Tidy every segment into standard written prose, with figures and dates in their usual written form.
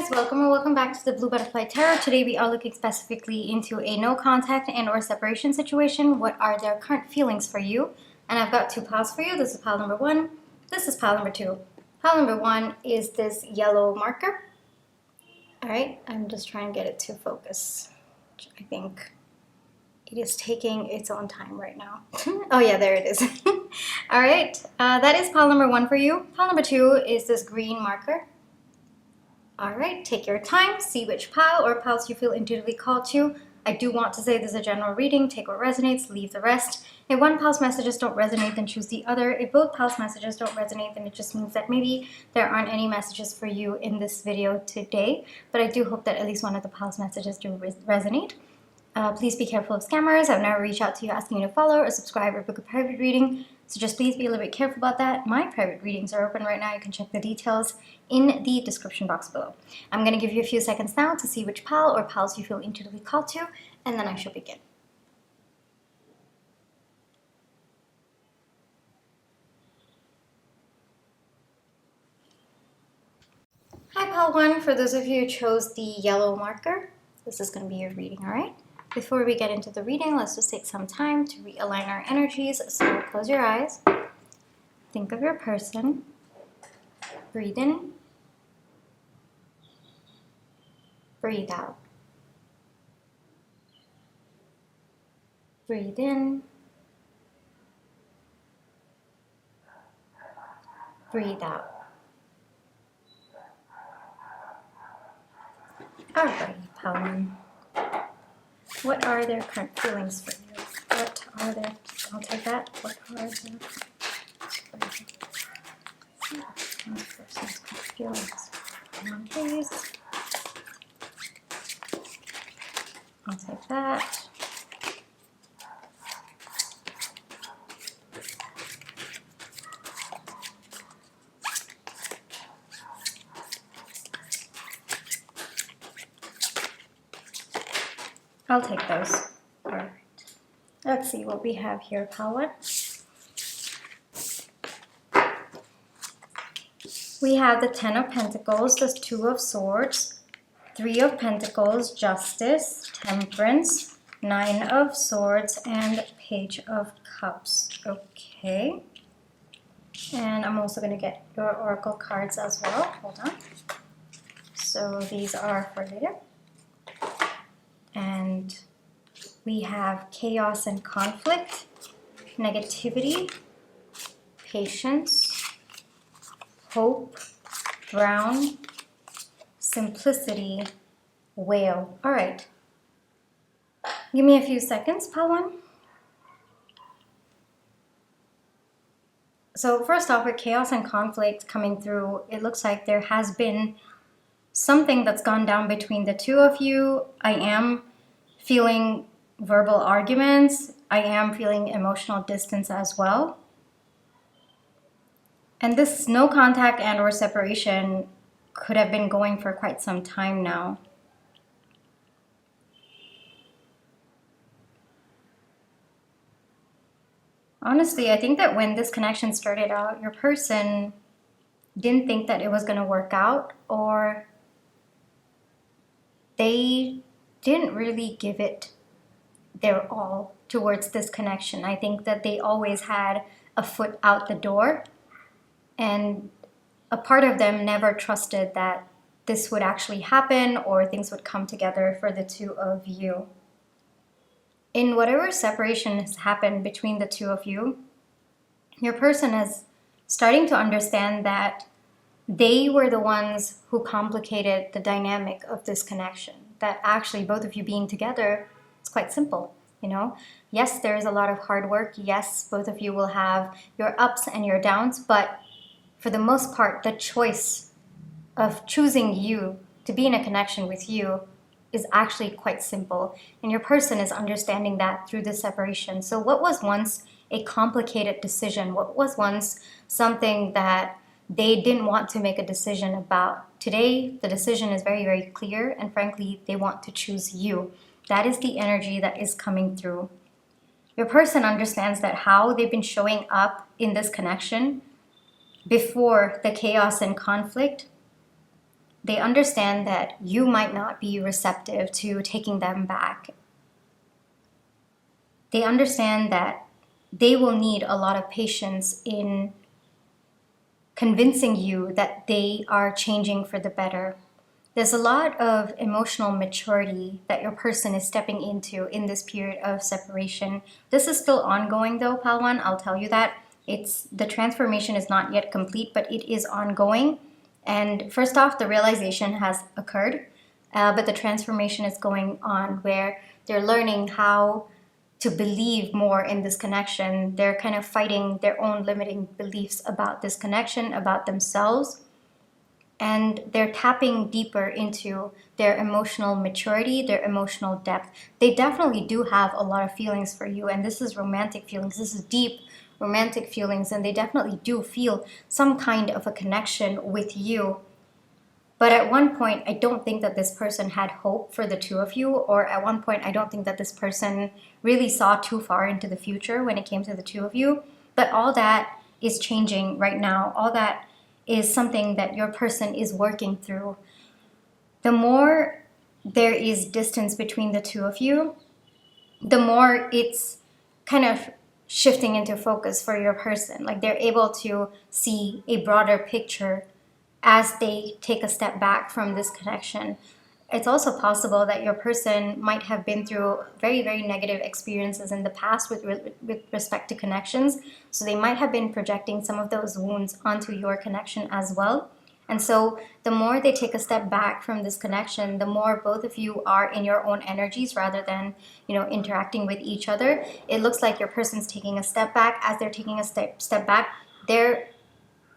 guys, welcome or welcome back to the Blue Butterfly Tarot. Today we are looking specifically into a no contact and or separation situation. What are their current feelings for you? And I've got two piles for you. This is pile number one. This is pile number two. Pile number one is this yellow marker. Alright, I'm just trying to get it to focus. I think it is taking its own time right now. Oh yeah, there it is. Alright, that is pile number one for you. Pile number two is this green marker. Alright, take your time, see which pile or piles you feel intuitively called to. I do want to say this is a general reading. Take what resonates, leave the rest. If one pile's messages don't resonate, then choose the other. If both piles' messages don't resonate, then it just means that maybe there aren't any messages for you in this video today. But I do hope that at least one of the piles' messages do resonate. Please be careful of scammers. I would never reach out to you asking you to follow or subscribe or book a private reading. So just please be a little bit careful about that. My private readings are open right now. You can check the details in the description box below. I'm going to give you a few seconds now to see which pile or piles you feel intuitively called to, and then I shall begin. Hi, pile one. For those of you who chose the yellow marker, this is going to be your reading, all right? Before we get into the reading, let's just take some time to realign our energies. So close your eyes. Think of your person. Breathe in. Breathe out. Breathe in. Breathe out. Alrighty, pile one. What are their current feelings for you? What are their, I'll take that. What are their person's feelings? Come on, please. I'll take that. I'll take those. All right. Let's see what we have here, pile one. We have the Ten of Pentacles, the Two of Swords, Three of Pentacles, Justice, Temperance, Nine of Swords, and Page of Cups. Okay. And I'm also going to get your oracle cards as well. Hold on. So these are for later. And we have chaos and conflict, negativity, patience, hope, brown, simplicity, whale. All right. Give me a few seconds, pile one. So first off, with chaos and conflict coming through, it looks like there has been something that's gone down between the two of you. I am feeling verbal arguments. I am feeling emotional distance as well. And this no contact and or separation could have been going for quite some time now. Honestly, I think that when this connection started out, your person didn't think that it was going to work out, or they didn't really give it their all towards this connection. I think that they always had a foot out the door, and a part of them never trusted that this would actually happen or things would come together for the two of you. In whatever separation has happened between the two of you, your person is starting to understand that they were the ones who complicated the dynamic of this connection. That actually both of you being together, it's quite simple, you know? Yes, there is a lot of hard work. Yes, both of you will have your ups and your downs, but for the most part, the choice of choosing you to be in a connection with you is actually quite simple. And your person is understanding that through this separation. So what was once a complicated decision, what was once something that they didn't want to make a decision about, today the decision is very, very clear, and frankly, they want to choose you. That is the energy that is coming through. Your person understands that how they've been showing up in this connection before the chaos and conflict they understand that you might not be receptive to taking them back. They understand that they will need a lot of patience in convincing you that they are changing for the better. There's a lot of emotional maturity that your person is stepping into in this period of separation. This is still ongoing though, Palwan, I'll tell you that. The transformation is not yet complete, but it is ongoing. And first off, the realization has occurred, but the transformation is going on where they're learning how to believe more in this connection. They're kind of fighting their own limiting beliefs about this connection, about themselves. And they're tapping deeper into their emotional maturity, their emotional depth. They definitely do have a lot of feelings for you, and this is romantic feelings. This is deep romantic feelings, and they definitely do feel some kind of a connection with you. But at one point, I don't think that this person had hope for the two of you, or at one point, I don't think that this person really saw too far into the future when it came to the two of you. But all that is changing right now. All that is something that your person is working through. The more there is distance between the two of you, the more it's kind of shifting into focus for your person. Like they're able to see a broader picture as they take a step back from this connection. It's also possible that your person might have been through very, very negative experiences in the past with respect to connections. So they might have been projecting some of those wounds onto your connection as well. And so the more they take a step back from this connection, the more both of you are in your own energies rather than, interacting with each other. It looks like your person's taking a step back. As they're taking a step back, they're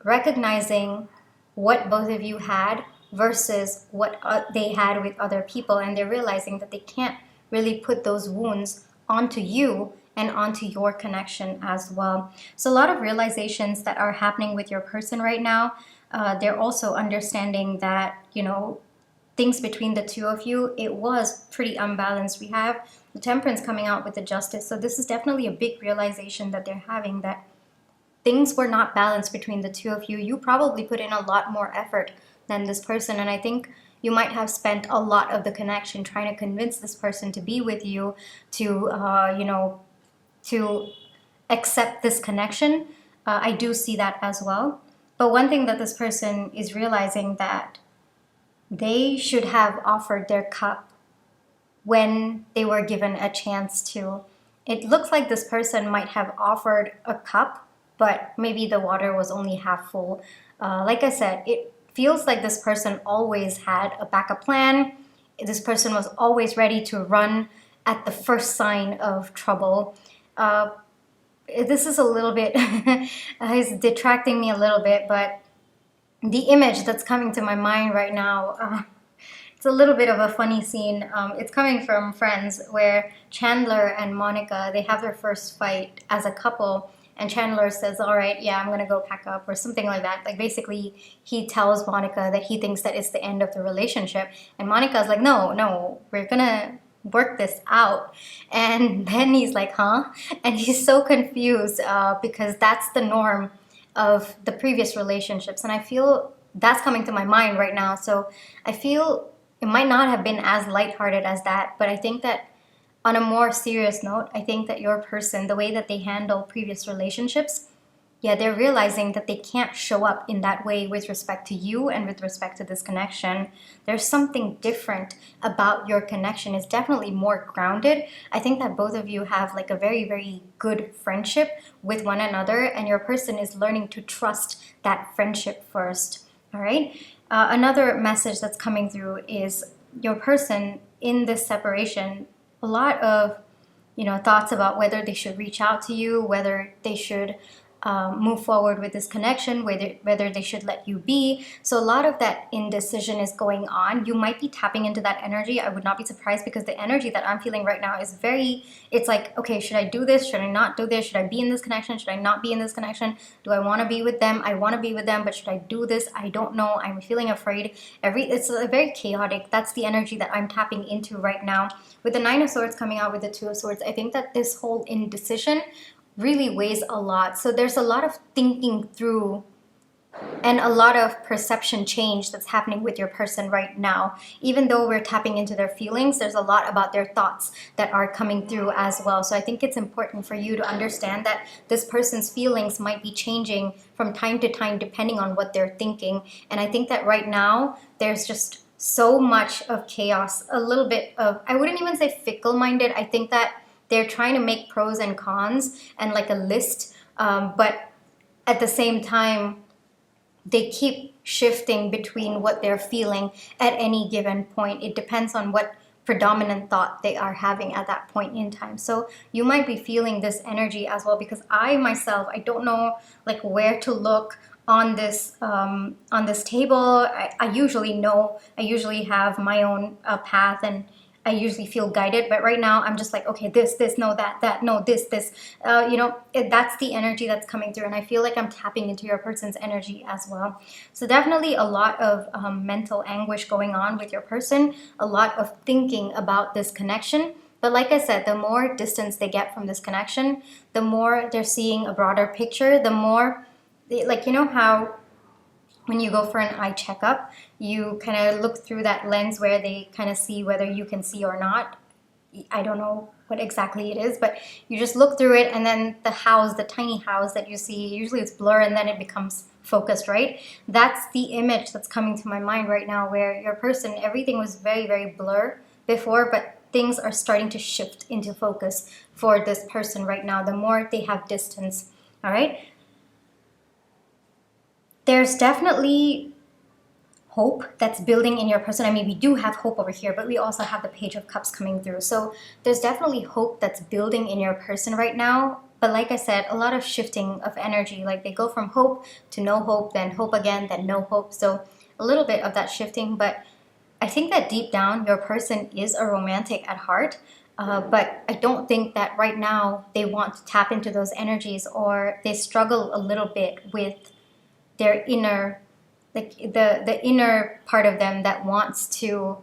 recognizing what both of you had versus what they had with other people, and they're realizing that they can't really put those wounds onto you and onto your connection as well. So a lot of realizations that are happening with your person right now. They're also understanding that, things between the two of you, it was pretty unbalanced. We have the Temperance coming out with the Justice. So this is definitely a big realization that they're having, that things were not balanced between the two of you. You probably put in a lot more effort than this person. And I think you might have spent a lot of the connection trying to convince this person to be with you, to accept this connection. I do see that as well. But one thing that this person is realizing, that they should have offered their cup when they were given a chance to. It looks like this person might have offered a cup, but maybe the water was only half full. Like I said, it feels like this person always had a backup plan. This person was always ready to run at the first sign of trouble. This is a little bit, it's detracting me a little bit, but the image that's coming to my mind right now, it's a little bit of a funny scene. It's coming from Friends, where Chandler and Monica, they have their first fight as a couple, and Chandler says, all right, yeah, I'm going to go pack up, or something like that. Like basically he tells Monica that he thinks that it's the end of the relationship. And Monica's like, no, we're going to work this out. And then he's like, huh? And he's so confused because that's the norm of the previous relationships. And I feel that's coming to my mind right now. So I feel it might not have been as lighthearted as that, but I think that on a more serious note, I think that your person, the way that they handle previous relationships, they're realizing that they can't show up in that way with respect to you and with respect to this connection. There's something different about your connection. It's definitely more grounded. I think that both of you have like a very, very good friendship with one another, and your person is learning to trust that friendship first. All right. Another message that's coming through is your person in this separation, a lot of, thoughts about whether they should reach out to you, whether they should move forward with this connection, whether they should let you be. So a lot of that indecision is going on. You might be tapping into that energy. I would not be surprised, because the energy that I'm feeling right now is it's like, okay, should I do this? Should I not do this? Should I be in this connection? Should I not be in this connection? Do I want to be with them? I want to be with them, but should I do this? I don't know. I'm feeling afraid. It's very chaotic. That's the energy that I'm tapping into right now. With the Nine of Swords coming out with the Two of Swords, I think that this whole indecision really weighs a lot. So there's a lot of thinking through and a lot of perception change that's happening with your person right now. Even though we're tapping into their feelings, there's a lot about their thoughts that are coming through as well. So I think it's important for you to understand that this person's feelings might be changing from time to time depending on what they're thinking. And I think that right now there's just so much of chaos, a little bit of, I wouldn't even say fickle-minded. I think that they're trying to make pros and cons and like a list, but at the same time, they keep shifting between what they're feeling at any given point. It depends on what predominant thought they are having at that point in time. So you might be feeling this energy as well, because I myself, I don't know like where to look on this table. I usually know, I usually have my own path, and I usually feel guided, but right now I'm just like, okay, this, no, that, no, this, that's the energy that's coming through. And I feel like I'm tapping into your person's energy as well. So definitely a lot of mental anguish going on with your person, a lot of thinking about this connection. But like I said, the more distance they get from this connection, the more they're seeing a broader picture, the more, like, you know how when you go for an eye checkup, you kind of look through that lens where they kind of see whether you can see or not. I don't know what exactly it is, but you just look through it, and then the house, the tiny house that you see, usually it's blur and then it becomes focused, right? That's the image that's coming to my mind right now, where your person, everything was very, very blur before, but things are starting to shift into focus for this person right now, the more they have distance, all right? There's definitely hope that's building in your person. I mean, we do have hope over here, but we also have the Page of Cups coming through. So there's definitely hope that's building in your person right now. But like I said, a lot of shifting of energy, like they go from hope to no hope, then hope again, then no hope. So a little bit of that shifting, but I think that deep down, your person is a romantic at heart. But I don't think that right now they want to tap into those energies, or they struggle a little bit with their inner, like the inner part of them that wants to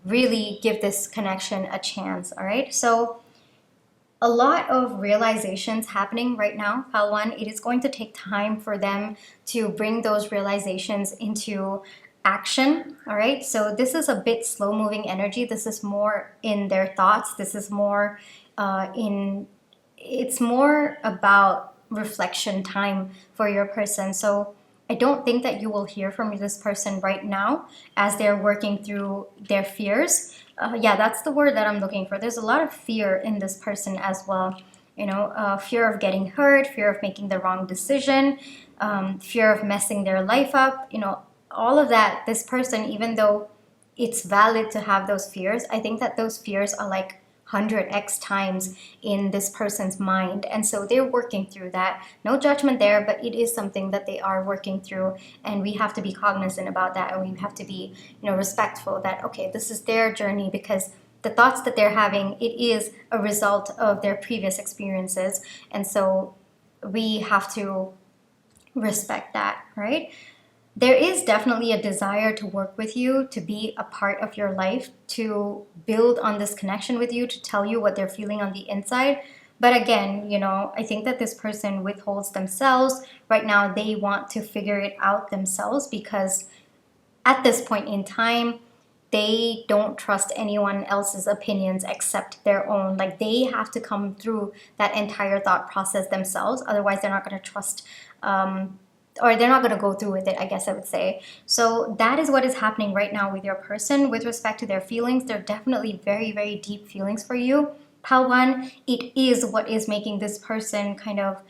really give this connection a chance. All right, so a lot of realizations happening right now, pile one. It is going to take time for them to bring those realizations into action. All right, so this is a bit slow moving energy. This is more in their thoughts. This is more it's more about reflection time for your person. So I don't think that you will hear from this person right now as they're working through their fears. Yeah, that's the word that I'm looking for. There's a lot of fear in this person as well. You know, fear of getting hurt, fear of making the wrong decision, fear of messing their life up. You know, all of that, this person, even though it's valid to have those fears, I think that those fears are like 100x times in this person's mind, and so they're working through that. No judgment there, but it is something that they are working through, and we have to be cognizant about that, and we have to be, you know, respectful that, okay, this is their journey, because the thoughts that they're having, it is a result of their previous experiences, and so we have to respect that, right? There is definitely a desire to work with you, to be a part of your life, to build on this connection with you, to tell you what they're feeling on the inside. But again, you know, I think that this person withholds themselves. Right now, they want to figure it out themselves, because at this point in time, they don't trust anyone else's opinions except their own. Like, they have to come through that entire thought process themselves. Otherwise, they're not going to trust or they're not going to go through with it, I guess I would say. So that is what is happening right now with your person with respect to their feelings. They're definitely very, very deep feelings for you. Pal one, it is what is making this person kind of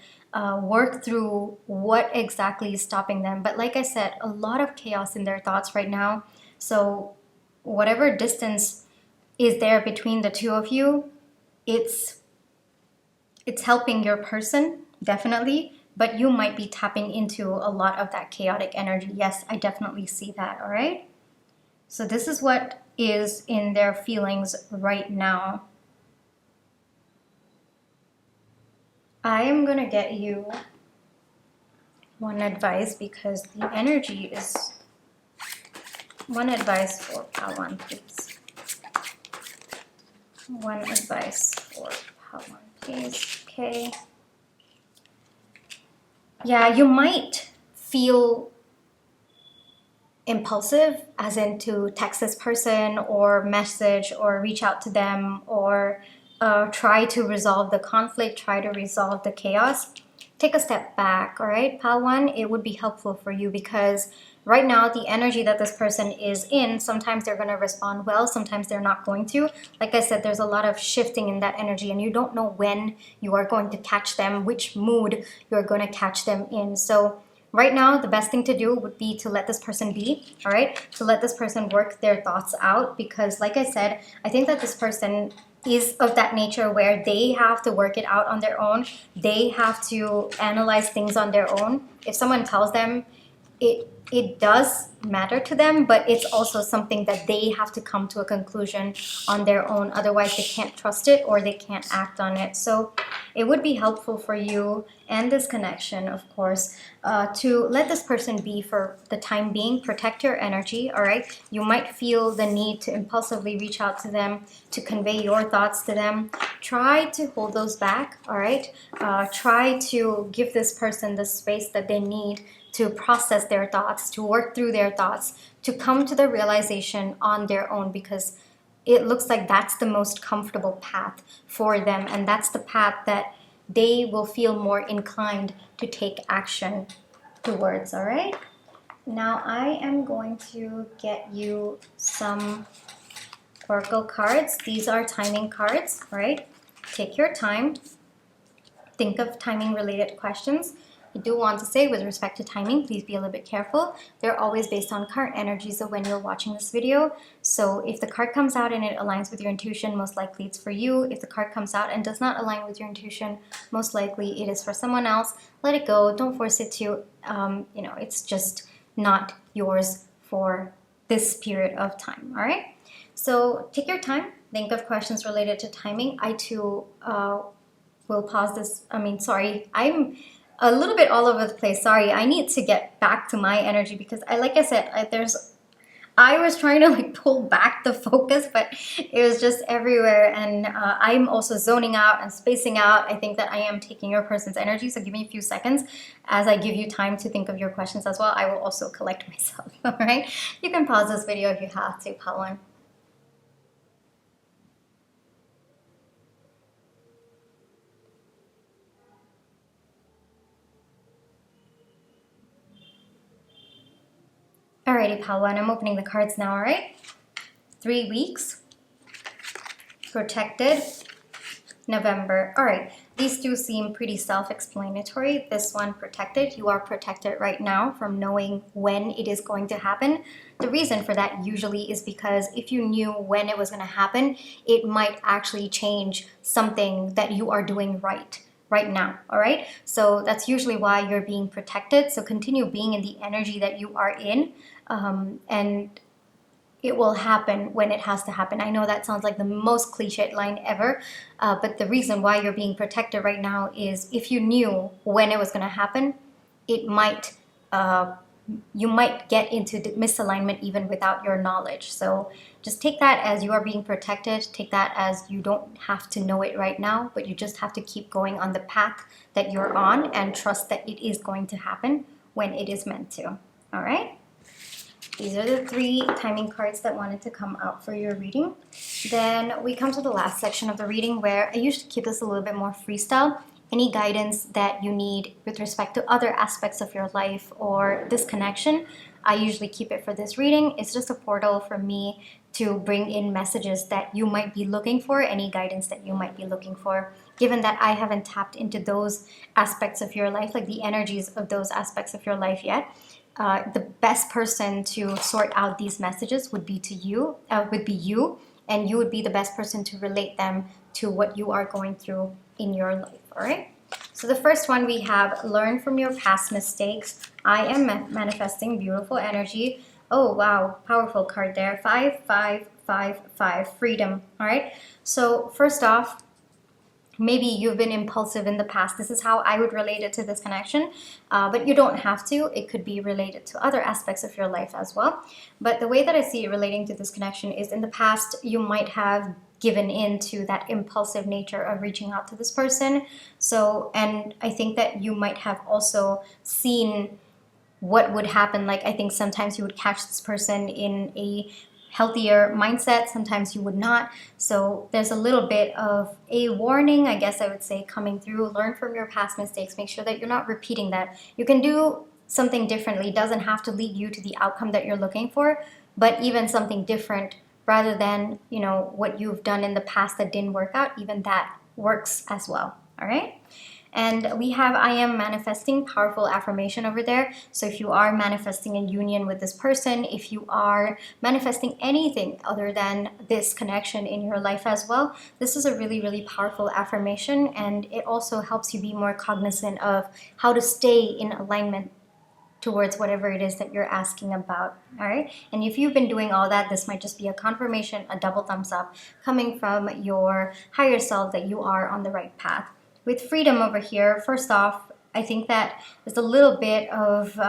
work through what exactly is stopping them. But like I said, a lot of chaos in their thoughts right now. So whatever distance is there between the two of you, it's helping your person, definitely. But you might be tapping into a lot of that chaotic energy. Yes, I definitely see that, all right? So this is what is in their feelings right now. I am going to get you one advice, because the energy is one advice for pile one, please. One advice for pile one, please. Okay. Yeah, you might feel impulsive, as in to text this person or message or reach out to them or try to resolve the conflict, try to resolve the chaos, take a step back, all right? Pile 1, it would be helpful for you because right now the energy that this person is in, sometimes they're going to respond well, sometimes they're not going to. Like I said, there's a lot of shifting in that energy and you don't know when you are going to catch them, which mood you're going to catch them in. So right now, the best thing to do would be to let this person be, all right? To let this person work their thoughts out because, like I said, I think that this person is of that nature where they have to work it out on their own. They have to analyze things on their own. If someone tells them, it does matter to them, but it's also something that they have to come to a conclusion on their own. Otherwise, they can't trust it or they can't act on it. So it would be helpful for you and this connection, of course, to let this person be for the time being. Protect your energy, all right? You might feel the need to impulsively reach out to them, to convey your thoughts to them. Try to hold those back, all right? Try to give this person the space that they need to process their thoughts, to work through their thoughts, to come to the realization on their own, because it looks like that's the most comfortable path for them, and that's the path that they will feel more inclined to take action towards, all right? Now I am going to get you some oracle cards. These are timing cards, right? Take your time. Think of timing related questions. I do want to say, with respect to timing, please be a little bit careful. They're always based on current energies of when you're watching this video. So if the card comes out and it aligns with your intuition, most likely it's for you. If the card comes out and does not align with your intuition, most likely it is for someone else. Let it go. Don't force it to. It's just not yours for this period of time. All right. So take your time. Think of questions related to timing. I too will pause this. I'm a little bit all over the place. Sorry, I need to get back to my energy because I was trying to pull back the focus, but it was just everywhere, and I'm also zoning out and spacing out. I think that I am taking your person's energy, so give me a few seconds as I give you time to think of your questions as well. I will also collect myself, all right? You can pause this video if you have to, pile 1. Alrighty, pile 1, I'm opening the cards now, alright? 3 weeks, protected, November. Alright, these two seem pretty self-explanatory. This one, protected, you are protected right now from knowing when it is going to happen. The reason for that usually is because if you knew when it was going to happen, it might actually change something that you are doing right now, all right? So that's usually why you're being protected. So continue being in the energy that you are in, and it will happen when it has to happen. I know that sounds like the most cliched line ever, but the reason why you're being protected right now is if you knew when it was going to happen, it might you might get into misalignment even without your knowledge. So just take that as you are being protected. Take that as you don't have to know it right now, but you just have to keep going on the path that you're on and trust that it is going to happen when it is meant to. All right? These are the 3 timing cards that wanted to come out for your reading. Then we come to the last section of the reading where I usually keep this a little bit more freestyle. Any guidance that you need with respect to other aspects of your life or this connection, I usually keep it for this reading. It's just a portal for me to bring in messages that you might be looking for, any guidance that you might be looking for. Given that I haven't tapped into those aspects of your life, like the energies of those aspects of your life yet, the best person to sort out these messages would be you, and you would be the best person to relate them to what you are going through in your life, all right? So the first one we have, learn from your past mistakes. I am manifesting beautiful energy. Oh, wow, powerful card there. 5, 5, 5, 5, freedom, all right? So first off, maybe you've been impulsive in the past. This is how I would relate it to this connection, but you don't have to. It could be related to other aspects of your life as well. But the way that I see it relating to this connection is in the past, you might have given in to that impulsive nature of reaching out to this person. So, and I think that you might have also seen what would happen. Like, I think sometimes you would catch this person in a healthier mindset, sometimes you would not. So there's a little bit of a warning, I guess I would say, coming through. Learn from your past mistakes. Make sure that you're not repeating that. You can do something differently. It doesn't have to lead you to the outcome that you're looking for, but even something different rather than, you know, what you've done in the past that didn't work out, even that works as well. All right. And we have I am manifesting, powerful affirmation over there. So if you are manifesting a union with this person, if you are manifesting anything other than this connection in your life as well, this is a really, really powerful affirmation. And it also helps you be more cognizant of how to stay in alignment towards whatever it is that you're asking about. All right. And if you've been doing all that, this might just be a confirmation, a double thumbs up coming from your higher self that you are on the right path. With freedom over here, first off, I think that there's a little bit of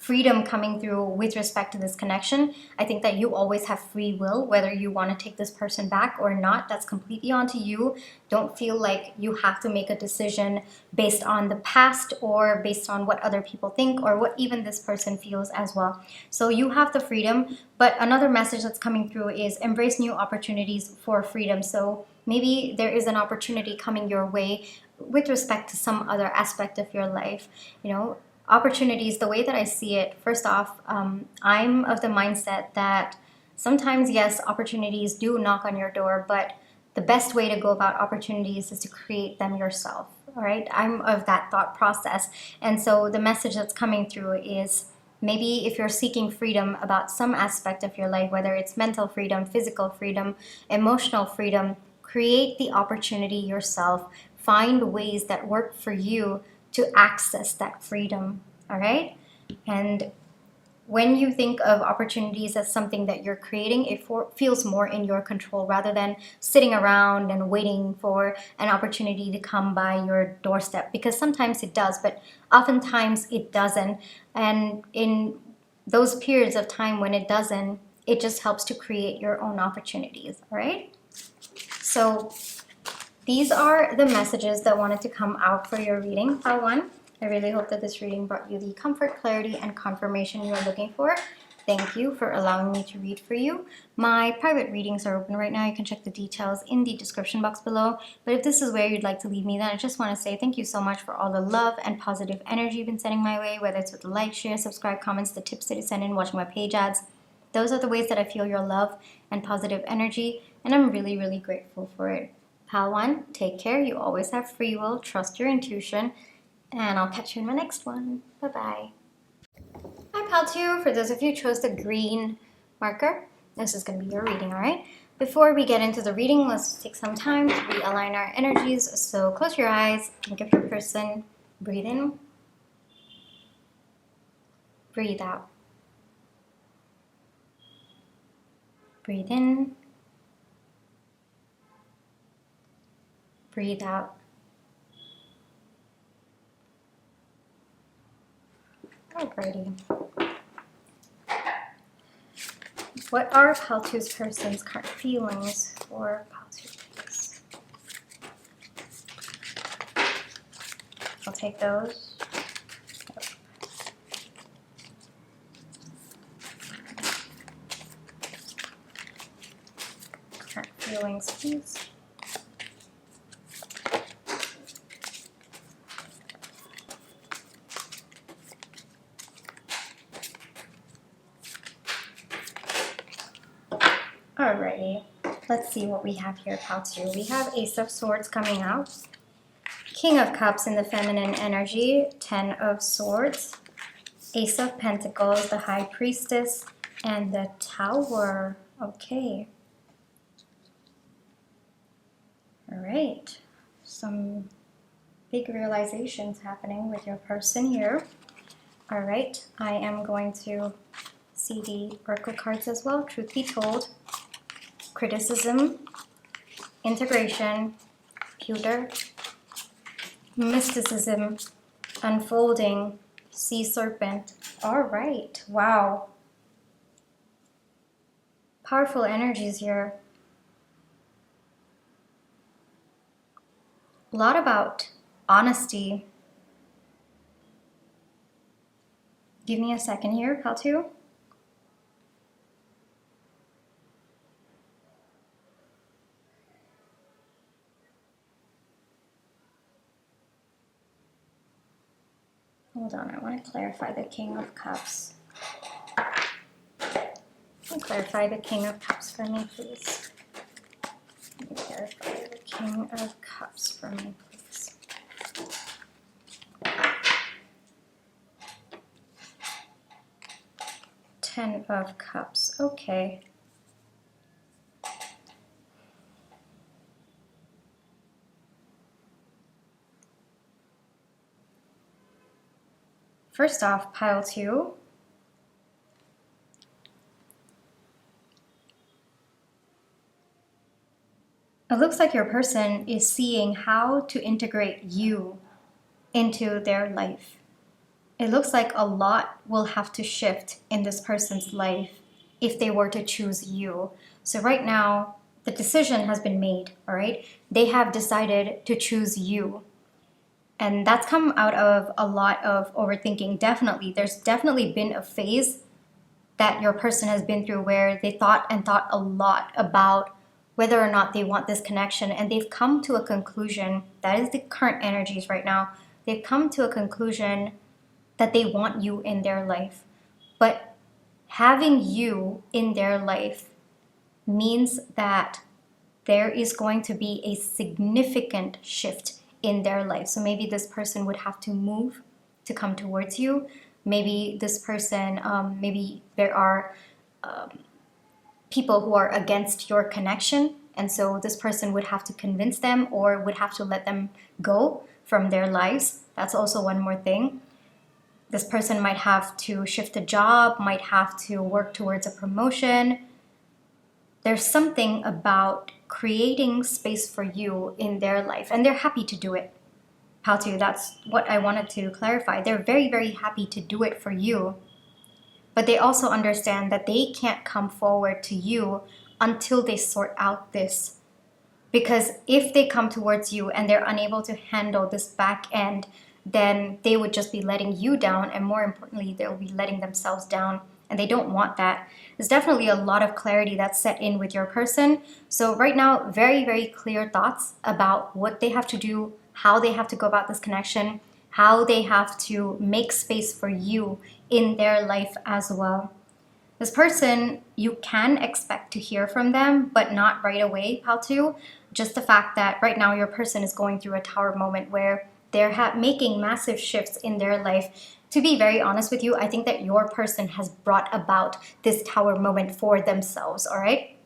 freedom coming through with respect to this connection. I think that you always have free will, whether you want to take this person back or not. That's completely onto you. Don't feel like you have to make a decision based on the past or based on what other people think or what even this person feels as well. So you have the freedom. But another message that's coming through is embrace new opportunities for freedom. So maybe there is an opportunity coming your way with respect to some other aspect of your life. You know, opportunities, the way that I see it, first off, I'm of the mindset that sometimes, yes, opportunities do knock on your door, but the best way to go about opportunities is to create them yourself. All right. I'm of that thought process. And so the message that's coming through is, maybe if you're seeking freedom about some aspect of your life, whether it's mental freedom, physical freedom, emotional freedom, create the opportunity yourself. Find ways that work for you to access that freedom. All right. And when you think of opportunities as something that you're creating, it feels more in your control rather than sitting around and waiting for an opportunity to come by your doorstep, because sometimes it does, but oftentimes it doesn't. And in those periods of time when it doesn't, it just helps to create your own opportunities. All right. So these are the messages that wanted to come out for your reading, part one. I really hope that this reading brought you the comfort, clarity, and confirmation you are looking for. Thank you for allowing me to read for you. My private readings are open right now. You can check the details in the description box below. But if this is where you'd like to leave me, then I just want to say thank you so much for all the love and positive energy you've been sending my way, whether it's with the like, share, subscribe, comments, the tips that you send in, watching my page ads. Those are the ways that I feel your love and positive energy, and I'm really, really grateful for it. Pal 1, take care. You always have free will. Trust your intuition. And I'll catch you in my next one. Bye-bye. Hi, Pal 2. For those of you who chose the green marker, this is going to be your reading, all right? Before we get into the reading, let's take some time to realign our energies. So close your eyes, think of your person, breathe in, breathe out. Breathe in, breathe out. Alrighty. What are Pal 2's person's current feelings for Pal 2, please? I'll take those. Current feelings, please. Alrighty, let's see what we have here, Pal 2. We have Ace of Swords coming out, King of Cups in the feminine energy, 10 of Swords, Ace of Pentacles, the High Priestess, and the Tower. Okay. Alright, some big realizations happening with your person here. Alright, I am going to see the oracle cards as well. Truth be told, criticism, integration, pewter, mysticism, unfolding, sea serpent. All right, wow. Powerful energies here. A lot about honesty. Give me a second here, pal 2. Hold on, I want to clarify the King of Cups. Can you clarify the King of Cups for me, please? Can you clarify the King of Cups for me, please? Ten of Cups, okay. First off, pile 2. It looks like your person is seeing how to integrate you into their life. It looks like a lot will have to shift in this person's life if they were to choose you. So right now, the decision has been made, all right? They have decided to choose you. And that's come out of a lot of overthinking, definitely. There's definitely been a phase that your person has been through where they thought a lot about whether or not they want this connection. And they've come to a conclusion, that is the current energies right now. They've come to a conclusion that they want you in their life. But having you in their life means that there is going to be a significant shift in their life. So maybe this person would have to move to come towards you. Maybe this person, maybe there are people who are against your connection. And so this person would have to convince them or would have to let them go from their lives. That's also one more thing. This person might have to shift a job, might have to work towards a promotion. There's something about creating space for you in their life, and they're happy to do it. How to, that's what I wanted to clarify. They're very, very happy to do it for you, but they also understand that they can't come forward to you until they sort out this. Because if they come towards you and they're unable to handle this back end, then they would just be letting you down, and more importantly, they'll be letting themselves down, and they don't want that. There's definitely a lot of clarity that's set in with your person. So right now, very, very clear thoughts about what they have to do, how they have to go about this connection, how they have to make space for you in their life as well. This person, you can expect to hear from them, but not right away, pal 2. Just the fact that right now your person is going through a tower moment where they're making massive shifts in their life. To be very honest with you, I think that your person has brought about this tower moment for themselves, all right?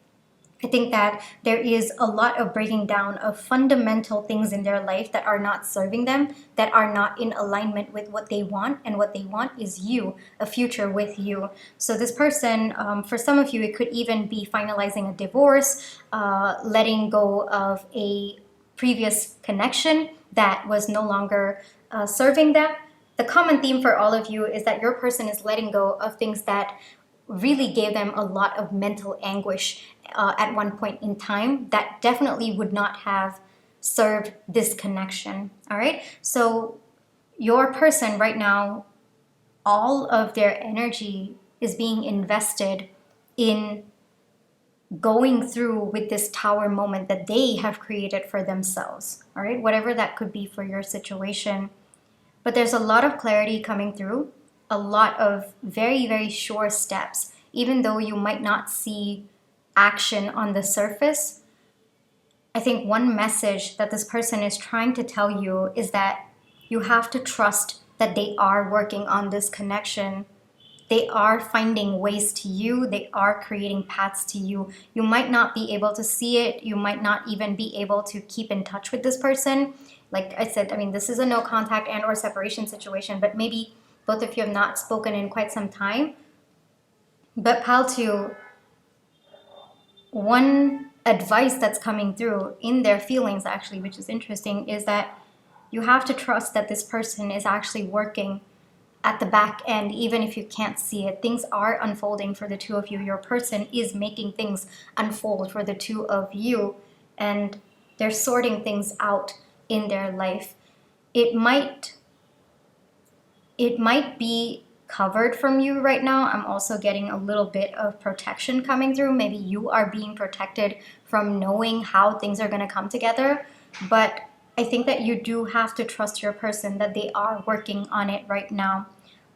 I think that there is a lot of breaking down of fundamental things in their life that are not serving them, that are not in alignment with what they want, and what they want is you, a future with you. So this person, for some of you, it could even be finalizing a divorce, letting go of a previous connection that was no longer serving them. The common theme for all of you is that your person is letting go of things that really gave them a lot of mental anguish at one point in time that definitely would not have served this connection. All right, so your person right now, all of their energy is being invested in going through with this tower moment that they have created for themselves. All right, whatever that could be for your situation. But there's a lot of clarity coming through, a lot of very, very sure steps. Even though you might not see action on the surface, I think one message that this person is trying to tell you is that you have to trust that they are working on this connection. They are finding ways to you. They are creating paths to you. You might not be able to see it. You might not even be able to keep in touch with this person. Like I said, I mean, this is a no contact and or separation situation, but maybe both of you have not spoken in quite some time. But pal 2, one advice that's coming through in their feelings actually, which is interesting, is that you have to trust that this person is actually working at the back end, even if you can't see it. Things are unfolding for the two of you. Your person is making things unfold for the two of you, and they're sorting things out in their life. It might be covered from you right now. I'm also getting a little bit of protection coming through. Maybe you are being protected from knowing how things are going to come together. But I think that you do have to trust your person, that they are working on it right now.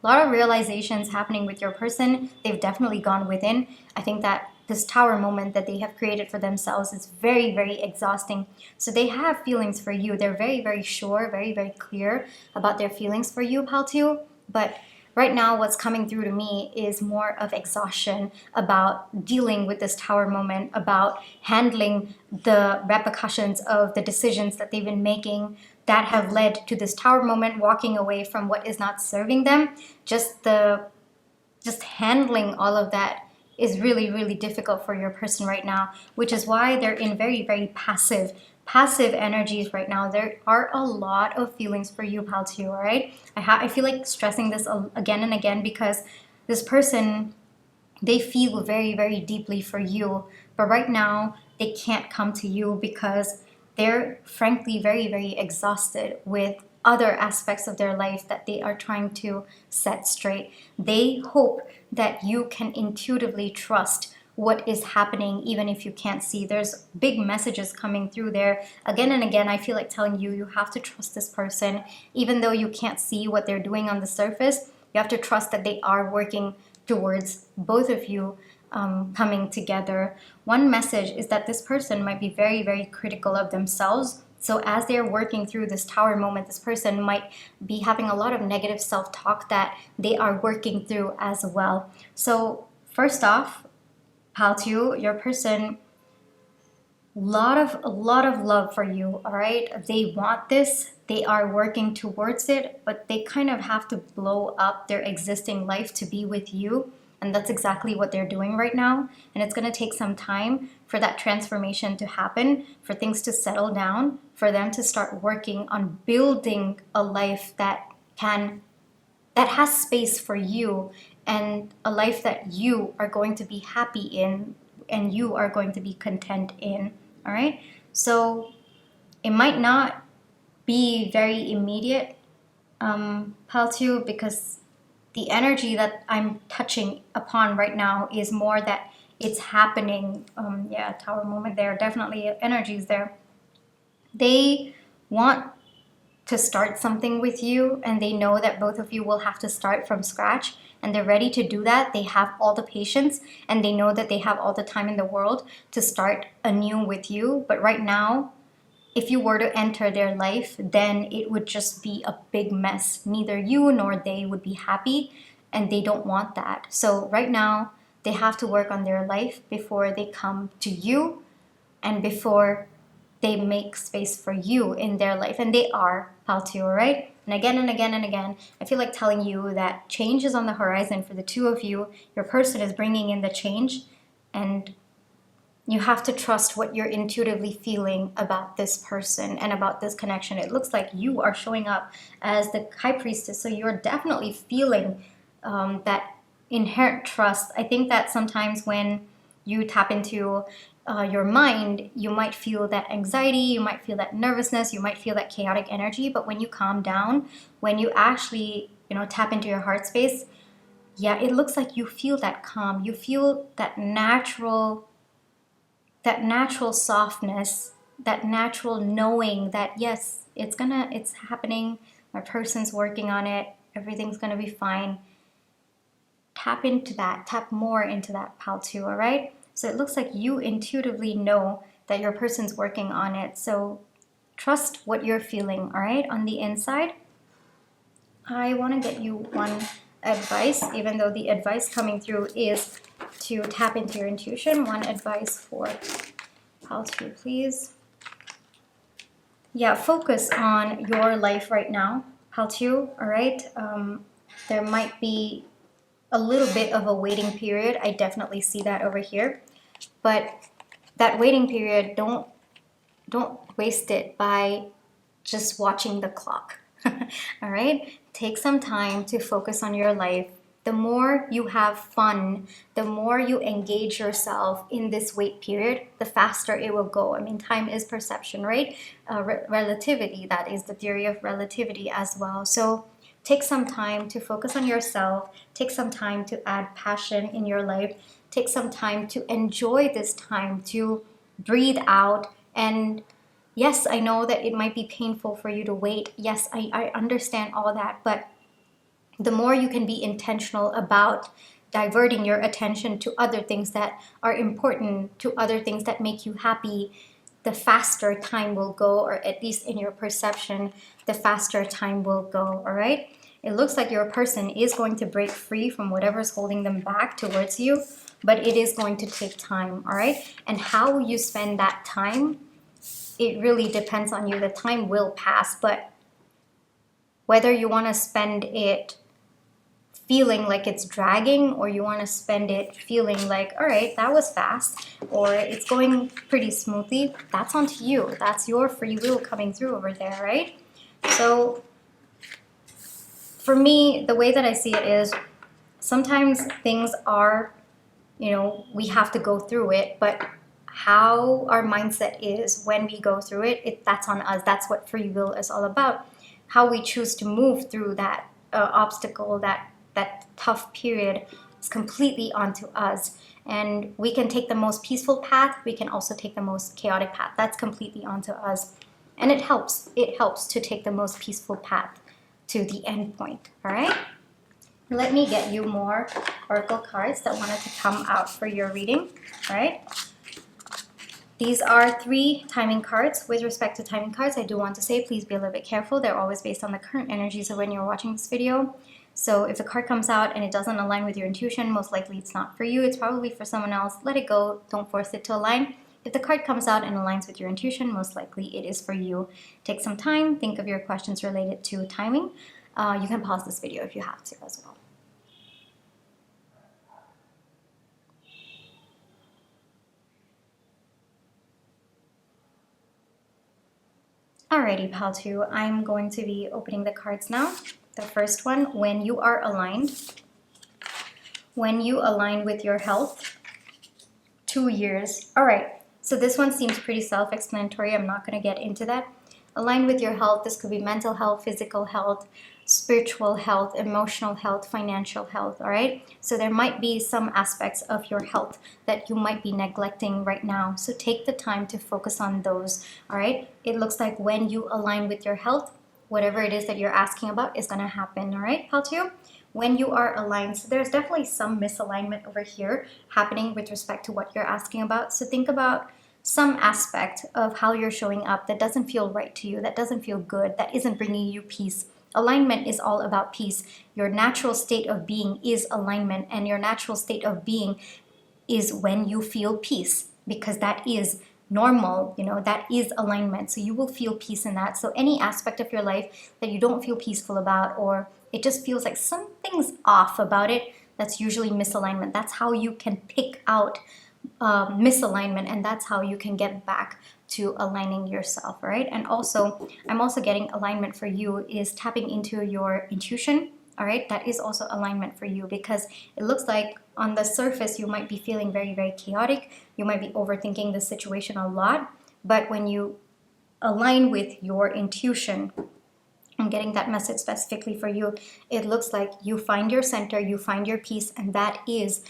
A lot of realizations happening with your person. They've definitely gone within. I think that this tower moment that they have created for themselves is very, very exhausting. So they have feelings for you. They're very, very sure, very, very clear about their feelings for you, pal two. But right now, what's coming through to me is more of exhaustion about dealing with this tower moment, about handling the repercussions of the decisions that they've been making that have led to this tower moment, walking away from what is not serving them. Just handling all of that is really, really difficult for your person right now, which is why they're in very, very passive energies right now. There are a lot of feelings for you, pal two, all right? I feel like stressing this again and again because this person, they feel very, very deeply for you, but right now they can't come to you because they're frankly very, very exhausted with other aspects of their life that they are trying to set straight. They hope that you can intuitively trust what is happening even if you can't see. There's big messages coming through there. Again and again, I feel like telling you, you have to trust this person. Even though you can't see what they're doing on the surface, you have to trust that they are working towards both of you coming together. One message is that this person might be very, very critical of themselves. So as they're working through this tower moment, this person might be having a lot of negative self-talk that they are working through as well. So first off, pal two, your person, a lot of love for you, all right? They want this, they are working towards it, but they kind of have to blow up their existing life to be with you. And that's exactly what they're doing right now. And it's going to take some time for that transformation to happen, for things to settle down, for them to start working on building a life that has space for you, and a life that you are going to be happy in and you are going to be content in. All right? So it might not be very immediate, pal two, because the energy that I'm touching upon right now is more that it's happening. Yeah, tower moment there. Definitely energies there. They want to start something with you, and they know that both of you will have to start from scratch, and they're ready to do that. They have all the patience, and they know that they have all the time in the world to start anew with you. But right now, if you were to enter their life, then it would just be a big mess. Neither you nor they would be happy, and they don't want that. So right now, they have to work on their life before they come to you and before they make space for you in their life. And they are, pal two, all right? And again and again and again, I feel like telling you that change is on the horizon for the two of you. Your person is bringing in the change, and you have to trust what you're intuitively feeling about this person and about this connection. It looks like you are showing up as the high priestess, so you're definitely feeling that inherent trust. I think that sometimes when you tap into your mind, you might feel that anxiety, you might feel that nervousness, you might feel that chaotic energy. But when you calm down, when you actually, tap into your heart space, yeah, it looks like you feel that calm. You feel that natural softness, that natural knowing that yes, it's happening. My person's working on it. Everything's gonna be fine. Tap into that. Tap more into that, pal two. All right. So it looks like you intuitively know that your person's working on it. So trust what you're feeling. All right. On the inside, I want to get you one advice, even though the advice coming through is to tap into your intuition. One advice for pal two, please. Yeah, focus on your life right now, pal two. All right. There might be a little bit of a waiting period. I definitely see that over here. But that waiting period, don't waste it by just watching the clock. All right? Take some time to focus on your life. The more you have fun, the more you engage yourself in this wait period, the faster it will go. I mean, time is perception, right? Relativity, that is the theory of relativity as well. So Take some time to focus on yourself. Take some time to add passion in your life. Take some time to enjoy this time, to breathe out. And yes, I know that it might be painful for you to wait. Yes, I understand all that. But the more you can be intentional about diverting your attention to other things that are important, to other things that make you happy, the faster time will go, or at least in your perception, the faster time will go, all right? It looks like your person is going to break free from whatever's holding them back towards you, but it is going to take time, all right? And how you spend that time, it really depends on you. The time will pass, but whether you want to spend it feeling like it's dragging, or you want to spend it feeling like, all right, that was fast, or it's going pretty smoothly, that's on to you. That's your free will coming through over there, right? So for me, the way that I see it is sometimes things are, we have to go through it, but how our mindset is when we go through it, that's on us. That's what free will is all about. How we choose to move through that obstacle, that tough period, is completely onto us. And we can take the most peaceful path. We can also take the most chaotic path. That's completely onto us. And it helps. It helps to take the most peaceful path to the end point. All right? Let me get you more oracle cards that wanted to come out for your reading. All right? These are 3 timing cards. With respect to timing cards, I do want to say, please be a little bit careful. They're always based on the current energies of when you're watching this video. So if a card comes out and it doesn't align with your intuition, most likely it's not for you. It's probably for someone else. Let it go. Don't force it to align. If the card comes out and aligns with your intuition, most likely it is for you. Take some time. Think of your questions related to timing. You can pause this video if you have to as well. Alrighty, Pal 2, I'm going to be opening the cards now. The first one, when you are aligned. When you align with your health, 2 years. All right, so this one seems pretty self-explanatory. I'm not going to get into that. Align with your health. This could be mental health, physical health, spiritual health, emotional health, financial health, all right? So there might be some aspects of your health that you might be neglecting right now. So take the time to focus on those, all right? It looks like when you align with your health, whatever it is that you're asking about is going to happen, all right, Pal 2? When you are aligned, so there's definitely some misalignment over here happening with respect to what you're asking about. So think about some aspect of how you're showing up that doesn't feel right to you, that doesn't feel good, that isn't bringing you peace. Alignment is all about peace. Your natural state of being is alignment, and your natural state of being is when you feel peace, because that is normal, that is alignment. So you will feel peace in that. So any aspect of your life that you don't feel peaceful about, or it just feels like something's off about it, that's usually misalignment. That's how you can pick out misalignment, and that's how you can get back to aligning yourself, right? And also, I'm also getting alignment for you is tapping into your intuition, all right? That is also alignment for you, because it looks like on the surface you might be feeling very, very chaotic. You might be overthinking the situation a lot, but when you align with your intuition, I'm getting that message specifically for you. It looks like you find your center, you find your peace, and that is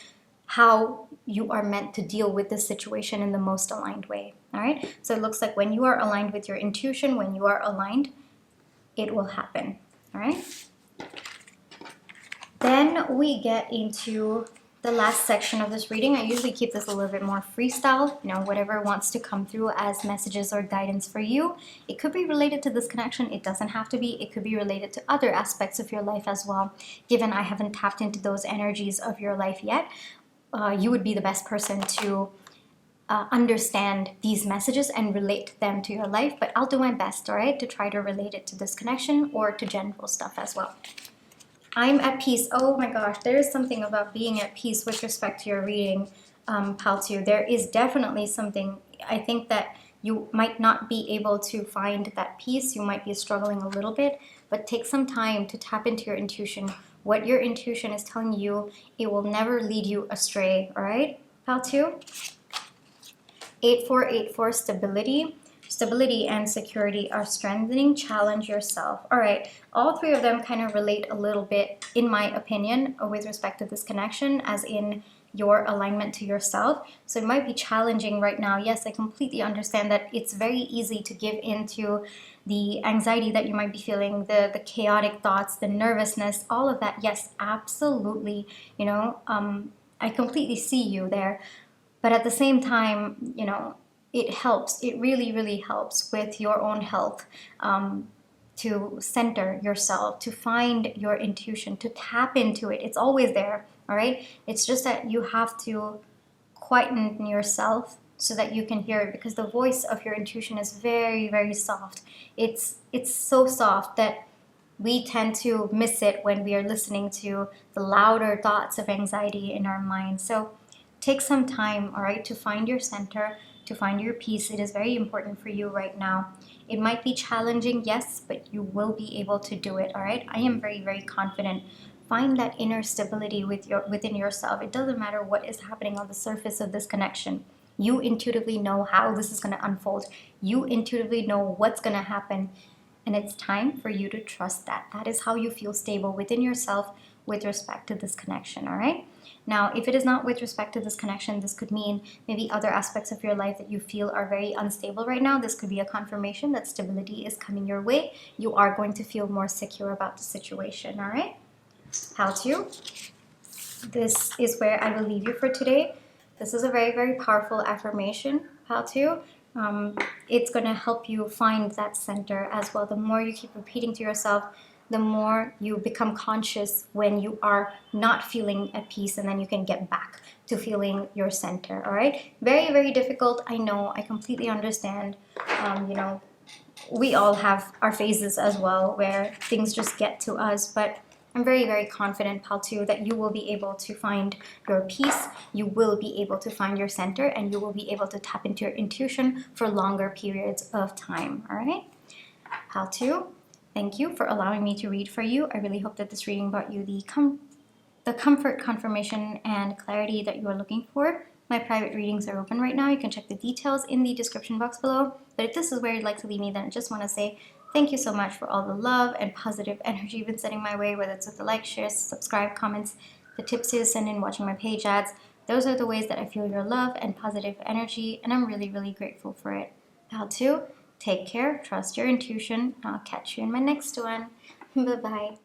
how you are meant to deal with this situation in the most aligned way, all right? So it looks like when you are aligned with your intuition, when you are aligned, it will happen, all right? Then we get into the last section of this reading. I usually keep this a little bit more freestyle, whatever wants to come through as messages or guidance for you. It could be related to this connection. It doesn't have to be. It could be related to other aspects of your life as well. Given I haven't tapped into those energies of your life yet, you would be the best person to understand these messages and relate them to your life. But I'll do my best, all right, to try to relate it to this connection or to general stuff as well. I'm at peace. Oh my gosh, there is something about being at peace with respect to your reading, Pal 2. There is definitely something. I think that you might not be able to find that peace. You might be struggling a little bit, but take some time to tap into your intuition. What your intuition is telling you, it will never lead you astray, all right, Pal 2? 8484 stability. Stability and security are strengthening. Challenge yourself. All right, all three of them kind of relate a little bit, in my opinion, with respect to this connection, as in your alignment to yourself. So it might be challenging right now. Yes, I completely understand that it's very easy to give into the anxiety that you might be feeling, the chaotic thoughts, the nervousness, all of that. Yes, absolutely. I completely see you there. But at the same time, it helps. It really, really helps with your own health, to center yourself, to find your intuition, to tap into it. It's always there, all right? It's just that you have to quieten yourself so that you can hear it, because the voice of your intuition is very, very soft. It's so soft that we tend to miss it when we are listening to the louder thoughts of anxiety in our mind. So take some time, all right, to find your center, to find your peace. It is very important for you right now. It might be challenging, yes, but you will be able to do it, all right? I am very, very confident. Find that inner stability within yourself. It doesn't matter what is happening on the surface of this connection. You intuitively know how this is going to unfold. You intuitively know what's going to happen. And it's time for you to trust that. That is how you feel stable within yourself with respect to this connection, all right? Now, if it is not with respect to this connection, this could mean maybe other aspects of your life that you feel are very unstable right now. This could be a confirmation that stability is coming your way. You are going to feel more secure about the situation, all right? How to? This is where I will leave you for today. This is a very, very powerful affirmation. How to? It's going to help you find that center as well. The more you keep repeating to yourself, the more you become conscious when you are not feeling at peace, and then you can get back to feeling your center, all right? Very, very difficult. I know. I completely understand. We all have our phases as well where things just get to us, but I'm very, very confident, Paltu, that you will be able to find your peace, you will be able to find your center, and you will be able to tap into your intuition for longer periods of time, all right? Paltu, thank you for allowing me to read for you. I really hope that this reading brought you the comfort, confirmation, and clarity that you are looking for. My private readings are open right now. You can check the details in the description box below. But if this is where you'd like to leave me, then I just want to say thank you so much for all the love and positive energy you've been sending my way, whether it's with the likes, shares, subscribe, comments, the tips you send in, watching my page ads. Those are the ways that I feel your love and positive energy, and I'm really, really grateful for it. How to? Take care, trust your intuition. I'll catch you in my next one. Bye-bye.